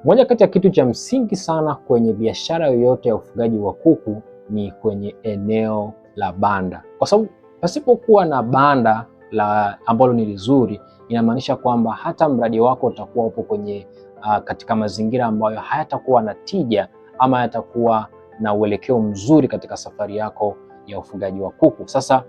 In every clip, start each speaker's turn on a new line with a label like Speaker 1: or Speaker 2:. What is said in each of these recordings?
Speaker 1: Moja kati ya kitu cha msingi sana kwenye biashara yoyote ya ufugaji wa kuku ni kwenye eneo la banda, kwa sababu pasipokuwa na banda ambalo ni lizuri, inamaanisha kwamba hata mradi wako utakuwa upo kwenye katika mazingira ambayo hayatakuwa na tija ama hayatakuwa na uelekeo mzuri katika safari yako ya ufugaji wa kuku. Sasa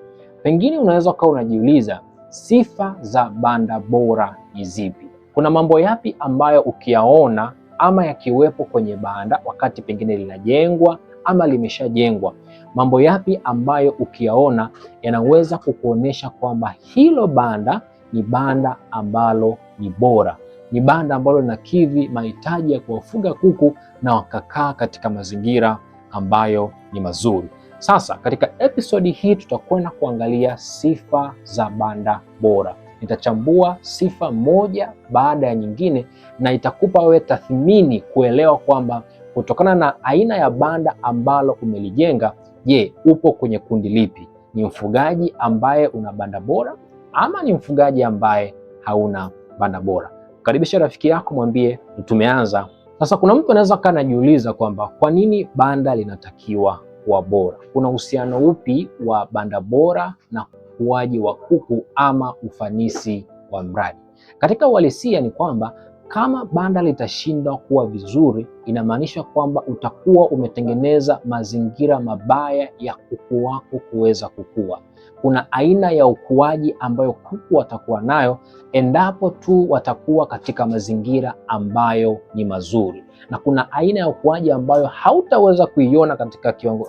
Speaker 1: pengine unaweza kuwa unajiuliza, sifa za banda bora ni zipi? Kuna mambo yapi ambayo ukiyaona ama yakiwepo kwenye banda wakati pengine linajengwa ama limeshajengwa, mambo yapi ambayo ukiyaona yanaweza kukuonesha kwamba hilo banda ni banda ambalo ni bora, ni banda ambalo linakidhi mahitaji ya kuwafuga kuku na wakakaa katika mazingira ambayo ni mazuri. Sasa katika episodi hii tutakwenda kuangalia sifa za banda bora. Nitachambua sifa moja baada ya nyingine na itakupa wewe tathmini kuelewa kwamba kutokana na aina ya banda ambalo umelijenga, je, upo kwenye kundi lipi? Ni mfugaji ambaye una banda bora ama ni mfugaji ambaye hauna banda bora? Karibisha rafiki yako, mwambie tumeanza. Sasa kuna mtu anaweza kaa anajiuliza kwamba kwa nini banda linatakiwa kuwa bora? Kuna uhusiano upi wa banda bora na ukuaji wa kuku ama ufanisi wa mradi? Katika uhalisia ni kwamba kama banda litashindwa kuwa vizuri, inamaanisha kwamba utakuwa umetengeneza mazingira mabaya ya kuku wako kuweza kukua. Kuna aina ya ukuaji ambayo kuku watakuwa nayo endapo tu watakuwa katika mazingira ambayo ni mazuri, na kuna aina ya ukuaji ambayo hautaweza kuiona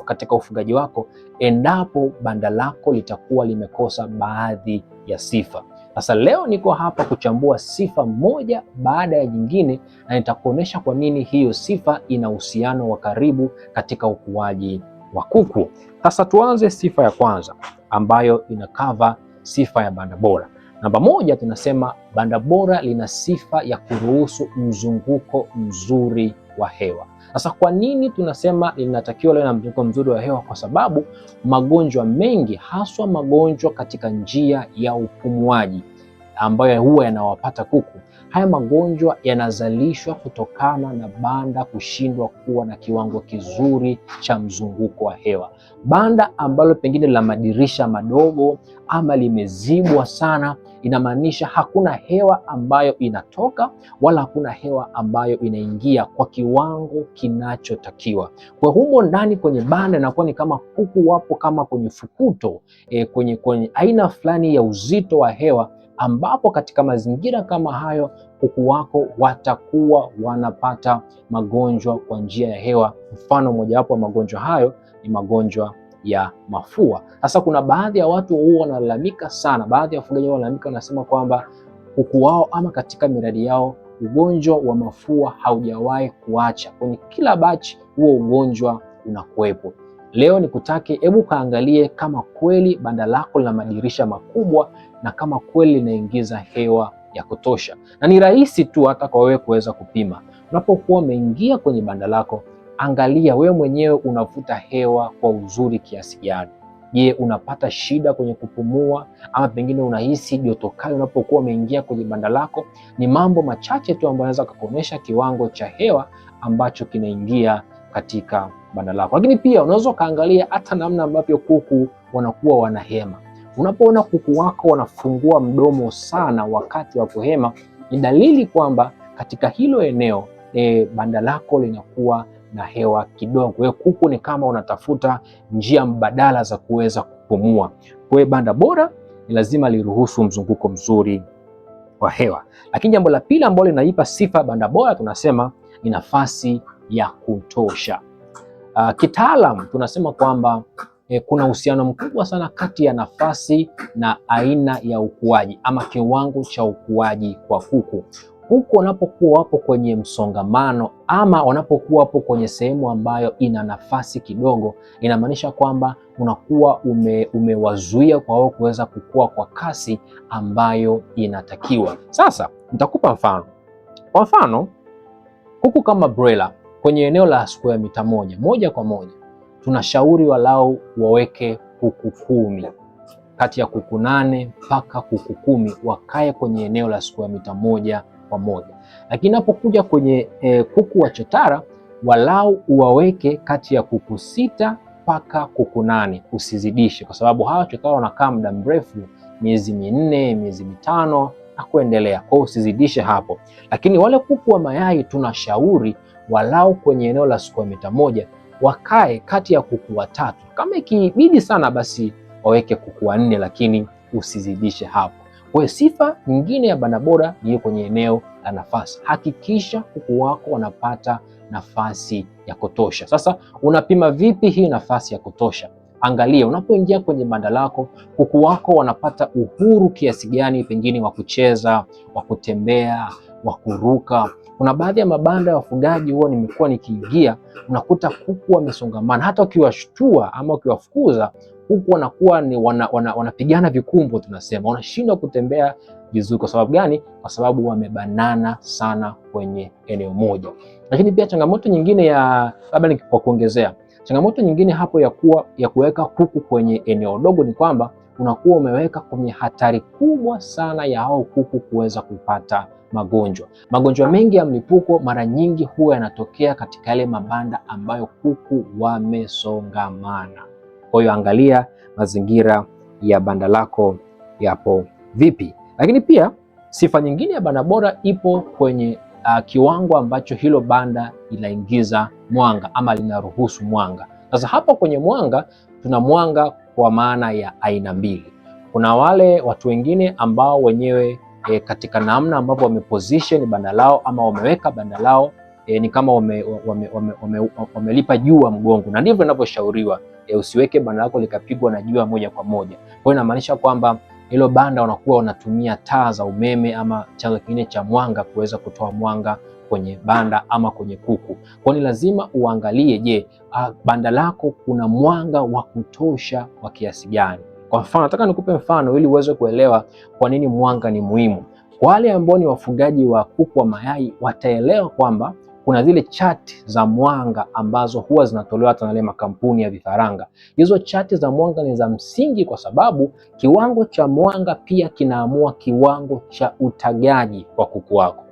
Speaker 1: katika ufugaji wako endapo banda lako litakuwa limekosa baadhi ya sifa. Sasa leo niko hapa kuchambua sifa moja baada ya nyingine na nitakuonesha kwa nini hiyo sifa ina uhusiano wa karibu katika ukuaji wa kuku. Sasa tuanze sifa ya kwanza ambayo inakava sifa ya banda bora. Namba moja, tunasema banda bora lina sifa ya kuruhusu mzunguko mzuri wa hewa. Sasa kwa nini tunasema linatakiwa liwe na mzunguko mzuri wa hewa? Kwa sababu magonjwa mengi, haswa magonjwa katika njia ya upumuaji ambayo huwa yanawapata kuku, haya magonjwa yanazalishwa kutokana na banda kushindwa kuwa na kiwango kizuri cha mzunguko wa hewa. Banda ambalo pengine la madirisha madogo ama limezibwa sana, inamaanisha hakuna hewa ambayo inatoka wala hakuna hewa ambayo inaingia kwa kiwango kinachotakiwa. Kwa humo ndani kwenye banda inakuwa ni kama kuku wapo kama kwenye fukuto, kwenye aina fulani ya uzito wa hewa, ambapo katika mazingira kama hayo kuku wako watakuwa wanapata magonjwa kwa njia ya hewa. Mfano mojawapo wa magonjwa hayo ni magonjwa ya mafua. Sasa kuna baadhi ya watu huwa wanalalamika sana, baadhi ya wafugaji wanalalamika, wanasema kwamba kuku wao ama katika miradi yao ugonjwa wa mafua haujawahi kuacha, kwenye kila batch huo ugonjwa unakuwepo. Leo nikutake, hebu kaangalie kama kweli banda lako lina madirisha makubwa na kama kweli linaingiza hewa ya kutosha. Na ni rahisi tu hata kwa wewe kuweza kupima. Unapokuwa umeingia kwenye banda lako, angalia wewe mwenyewe unavuta hewa kwa uzuri kiasi gani. Je, unapata shida kwenye kupumua ama pengine unahisi joto kali unapokuwa umeingia kwenye banda lako? Ni mambo machache tu ambayo yanaweza kukuonesha kiwango cha hewa ambacho kinaingia katika banda lako. Lakini pia unaweza kaangalia hata namna ambavyo kuku wanakuwa wanahema. Unapoona kuku wako wanafungua mdomo sana wakati wa kuhema, ni dalili kwamba katika hilo eneo banda lako linakuwa na hewa kidogo. Kwa hiyo kuku ni kama unatafuta njia mbadala za kuweza kupumua. Kwa hiyo banda bora ni lazima liruhusu mzunguko mzuri wa hewa. Lakini jambo la pili ambalo linaipa sifa banda bora, tunasema ni nafasi ya kutosha. Kitaalam tunasema kwamba kuna uhusiano mkubwa sana kati ya nafasi na aina ya ukuaji ama kiwango cha ukuaji kwa kuku. Kuku wanapokuwa wapo kwenye msongamano ama wanapokuwa wapo kwenye sehemu ambayo ina nafasi kidogo, inamaanisha kwamba unakuwa umewazuia kwa wao kuweza kukua kwa kasi ambayo inatakiwa. Sasa nitakupa mfano. Kwa mfano, kuku kama broiler kwenye eneo la square mita moja kwa moja, tunashauri walau waweke kuku 10. Kati ya kuku 8 mpaka kuku 10 wakae kwenye eneo la square mita 1 kwa moja. Lakini inapokuja kwenye kuku wa chotara, walau uwaweke kati ya kuku 6 mpaka kuku 8, usizidishe, kwa sababu hawa chotara wanakaa muda mrefu, miezi 4, miezi 5 na kuendelea. Kwa hiyo usizidishe hapo. Lakini wale kuku wa mayai tunashauri walau kwenye eneo la square mita 1 wakae kati ya kuku 3. Kama ikibidi sana basi waweke kuku 4, lakini usizidishe hapo. Kwa hiyo sifa nyingine ya banda bora ni kwenye eneo la nafasi. Hakikisha kuku wako wanapata nafasi ya kutosha. Sasa unapima vipi hii nafasi ya kutosha? Angalia unapoingia kwenye banda lako, kuku wako wanapata uhuru kiasi gani, pengine wa kucheza, wa kutembea, wa kuruka. Kuna baadhi ya mabanda ya wafugaji huwa nimekuwa nikiingia, unakuta kuku wamesongamana, hata ukiwashtua ama ukiwafukuza kuku wanakuwa ni wanapigana vikumbo, tunasema wanashindwa kutembea vizuri. Kwa sababu gani? Kwa sababu wamebanana sana kwenye eneo moja. Lakini pia changamoto nyingine labda kwa kuongezea, changamoto nyingine hapo ya kuweka kuku kwenye eneo dogo ni kwamba unakuwa umeweka kwenye hatari kubwa sana ya hao kuku kuweza kupata magonjwa. Magonjwa mengi ya mlipuko mara nyingi huwa yanatokea katika yale mabanda ambayo kuku wamesongamana. Kwa hiyo angalia mazingira ya banda lako yapo vipi. Lakini pia sifa nyingine ya banda bora ipo kwenye kiwango ambacho hilo banda linaingiza mwanga ama linaruhusu mwanga. Sasa hapa kwenye mwanga tuna mwanga kwa maana ya aina mbili. Kuna wale watu wengine ambao wenyewe katika namna ambavyo wameposition banda lao ama wameweka banda lao ni kama wamelipa jua mgongo, na ndivyo inavyoshauriwa. Usiweke banda lako likapigwa na jua moja kwa moja. Kwa hiyo inamaanisha kwamba hilo banda unakuwa unatumia taa za umeme ama chanzo kingine cha mwanga kuweza kutoa mwanga kwenye banda ama kwenye kuku. Kwa hiyo ni lazima uangalie, je, banda lako kuna mwanga wa kutosha wa kiasi gani? Kwa mfano, nataka nikupe mfano ili uweze kuelewa kwa nini mwanga ni muhimu. Kwa wale ambao ni wafugaji wa kuku wa mayai wataelewa kwamba kuna zile chati za mwanga ambazo huwa zinatolewa hata na yale makampuni ya vifaranga. Hizo chati za mwanga ni za msingi kwa sababu kiwango cha mwanga pia kinaamua kiwango cha utagaji kwa kuku wako.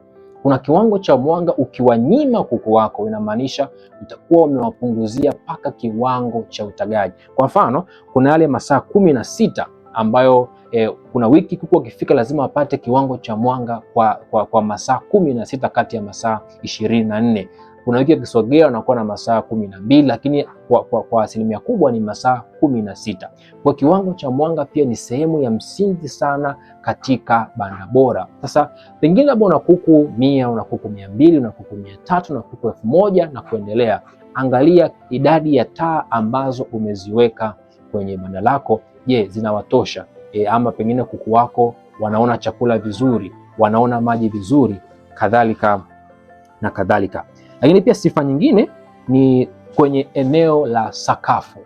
Speaker 1: Kuna kiwango cha mwanga ukiwanyima kuku wako, inamaanisha utakuwa umewapunguzia mpaka kiwango cha utagaji. Kwa mfano, kuna yale masaa 16 ambayo kuna wiki kuku wakifika lazima wapate kiwango cha mwanga kwa masaa 16 kati ya masaa 24. Kuna wiki akisogea wanakuwa na masaa 12, lakini kwa asilimia kubwa ni masaa 16. Kwa kiwango cha mwanga pia ni sehemu ya msingi sana katika banda bora. Sasa pengine labda una kuku 100, una kuku 200, una kuku 300, una kuku 1000 na kuendelea. Angalia idadi ya taa ambazo umeziweka kwenye banda lako. Je, zinawatosha? Ama pengine kuku wako wanaona chakula vizuri, wanaona maji vizuri, kadhalika na kadhalika. Lakini pia sifa nyingine ni kwenye eneo la sakafu.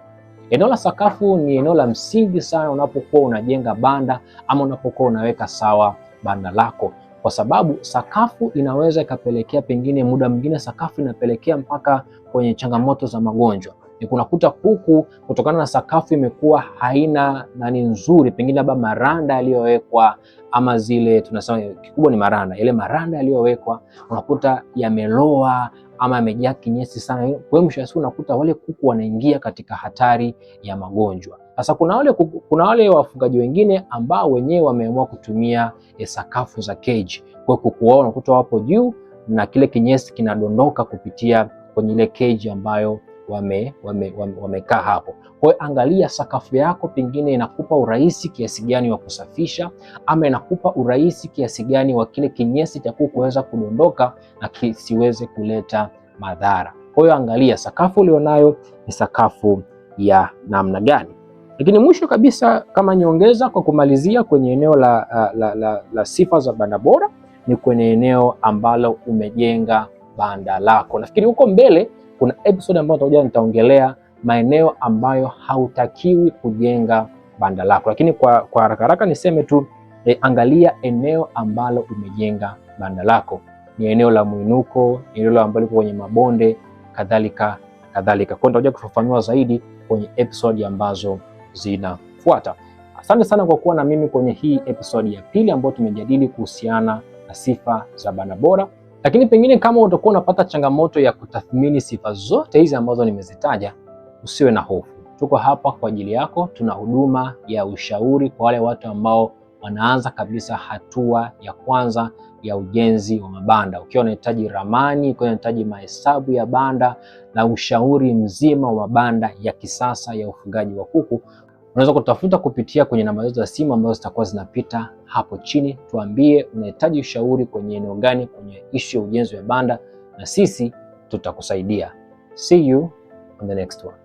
Speaker 1: Eneo la sakafu ni eneo la msingi sana unapokuwa unajenga banda ama unapokuwa unaweka sawa banda lako, kwa sababu sakafu inaweza ikapelekea, pengine muda mwingine sakafu inapelekea mpaka kwenye changamoto za magonjwa. Kunakuta kuku kutokana na sakafu imekuwa haina nani nzuri, pengine labda maranda yaliyowekwa ama zile tunasema kikubwa ni maranda, ile maranda yaliyowekwa unakuta yameloa ama yamejaa kinyesi sana. Kwa hiyo mwisho wa siku unakuta wale kuku wanaingia katika hatari ya magonjwa. Sasa kuna wale wafugaji wengine ambao wenyewe wameamua kutumia sakafu za cage. Kwa hiyo kuku wao unakuta wapo juu na kile kinyesi kinadondoka kupitia kwenye ile cage ambayo wamekaa hapo. Kwa hiyo angalia sakafu yako, pengine inakupa urahisi kiasi gani wa kusafisha ama inakupa urahisi kiasi gani wa kile kinyesi cha kuku kuweza kudondoka na kisiweze kuleta madhara. Kwa hiyo angalia sakafu ulionayo ni sakafu ya namna gani. Lakini mwisho kabisa, kama nyongeza kwa kumalizia kwenye eneo la sifa za banda bora, ni kwenye eneo ambalo umejenga banda lako. Nafikiri huko mbele kuna episode ambayo nitaongelea maeneo ambayo hautakiwi kujenga banda lako, lakini kwa haraka haraka niseme tu angalia eneo ambalo umejenga banda lako. Ni eneo la mwinuko, eneo ambalo liko kwenye mabonde, kadhalika kadhalika. Kwa nitakuja kufafanua zaidi kwenye episode ambazo zinafuata. Asante sana kwa kuwa na mimi kwenye hii episode ya pili ambayo tumejadili kuhusiana na na sifa za banda bora. Lakini pengine kama utakuwa unapata changamoto ya kutathmini sifa zote hizi ambazo nimezitaja, usiwe na hofu. Tuko hapa kwa ajili yako. Tuna huduma ya ushauri kwa wale watu ambao wanaanza kabisa hatua ya kwanza ya ujenzi wa mabanda. Ukiwa unahitaji ramani, ukiwa unahitaji mahesabu ya banda na ushauri mzima wa mabanda ya kisasa ya ufugaji wa kuku, unaweza kutafuta kupitia kwenye namba zetu za simu ambazo zitakuwa zinapita hapo chini. Tuambie unahitaji ushauri kwenye eneo gani kwenye issue ya ujenzi wa banda, na sisi tutakusaidia. See you on the next one.